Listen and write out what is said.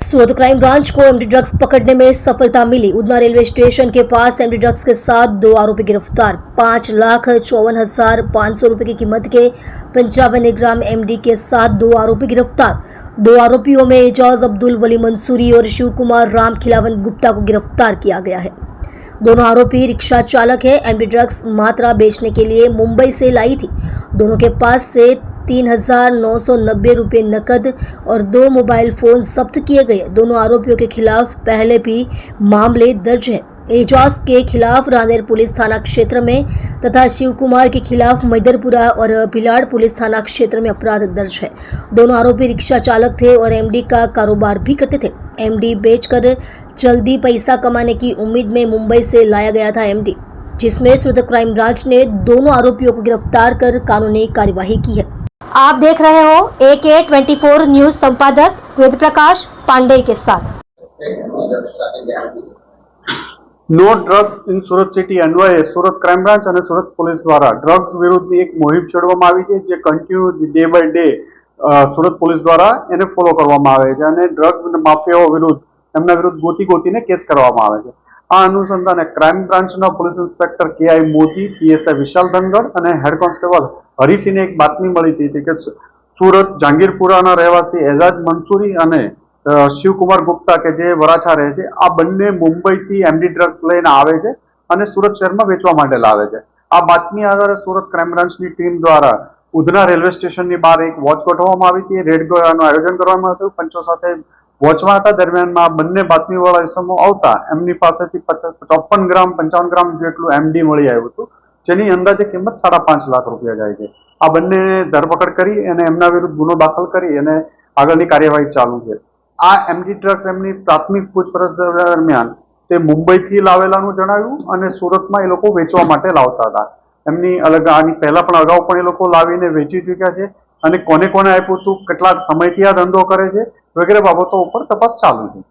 सूरत crime branch को MD drugs पकड़ने में सफलता मिली। उधना रेलवे स्टेशन के पास एमडी ड्रग्स के साथ 2 आरोपी गिरफ्तार। 5,54,500 रुपए की कीमत के 55 ग्राम एमडी के साथ 2 आरोपी गिरफ्तार। 2 आरोपियों में एजाज अब्दुल वली मंसूरी और शिव कुमार राम खिलावन गुप्ता को गिरफ्तार किया गया है। दोनों आरोपी रिक्शा चालक है। एमडी ड्रग्स मात्रा बेचने के लिए मुंबई से लाई थी। दोनों के पास से 3,990 रुपये नकद और 2 मोबाइल फोन जब्त किए गए। दोनों आरोपियों के खिलाफ पहले भी मामले दर्ज हैं। एजाज के खिलाफ रानेर पुलिस थाना क्षेत्र में तथा शिव कुमार के खिलाफ मैदरपुरा और भिलाड़ पुलिस थाना क्षेत्र में अपराध दर्ज है। दोनों आरोपी रिक्शा चालक थे और एमडी का कारोबार भी करते थे। एमडी बेचकर जल्दी पैसा कमाने की उम्मीद में मुंबई से लाया गया था एमडी, जिसमें सूरत क्राइम ब्रांच ने दोनों आरोपियों को गिरफ्तार कर कानूनी कार्यवाही की है। आप देख रहे हो AK 24 न्यूज संपादक वेद प्रकाश पांडे के साथ। No drug in Surat city अन्वये सूरत क्राइम ब्रांच और सूरत पुलिस द्वारा ड्रग्स विरुद्ध एक मुहिम छेड़वामां आवी छे, जे continue day by day Surat police द्वारा एने फॉलो करवामां आवे छे अने ड्रग माफियाओ विरुद्ध एमना विरुद्ध गोती ने केस करवामां आवे छे। आ अनुसंधाने क्राइम ब्रांचना police inspector KI Modi, PSI Vishal Dhangadh और हेड कॉन्स्टेबल हरीसिंहने एक बातमी मळी हती के सूरत जहांगीरपुराना રહેવાસી एजाज मंसूरी અને शिवकुमार गुप्ता के जे वराछा रहे छे, आ बंने मुंबईथी एमडी ड्रग्स लईने आवे छे अने सूरत शहेरमां वेचवा माटे लावे छे। आ बातमी आधारे सूरत क्राइम ब्रांचनी टीम द्वारा उधना रेलवे स्टेशननी बहार एक वॉच गोठववामां आवी हती। रेड गोळानुं आयोजन करवामां हतुं। पंचो साथे वॉचमां हता। दरमियाનમાં બંને બાતમીવાળા ઇસમો આવતા એમની પાસેથી 54 ગ્રામ 55 ગ્રામ જેટલું એમડી મળી આવ્યું હતું, જેની અંદાજે કિંમત 5.5 લાખ રૂપિયા જાય છે। આ બંને ધરપકડ કરી અને એમના વિરુદ્ધ ગુનો દાખલ કરી અને આગળની કાર્યવાહી ચાલુ છે। આ એમડી ડ્રગ્સ એમની પ્રાથમિક પૂછપરછ દરમિયાન તે મુંબઈથી લાવેલાનું જણાવ્યું અને સુરતમાં એ લોકો વેચવા માટે લાવતા હતા। એમની અલગ આની પહેલા પણ અગાઉ પણ એ લોકો લાવીને વેચી ચૂક્યા છે અને કોને કોને આપ્યું હતું, કેટલા સમયથી આ ધંધો કરે છે વગેરે બાબતો ઉપર તપાસ ચાલુ છે।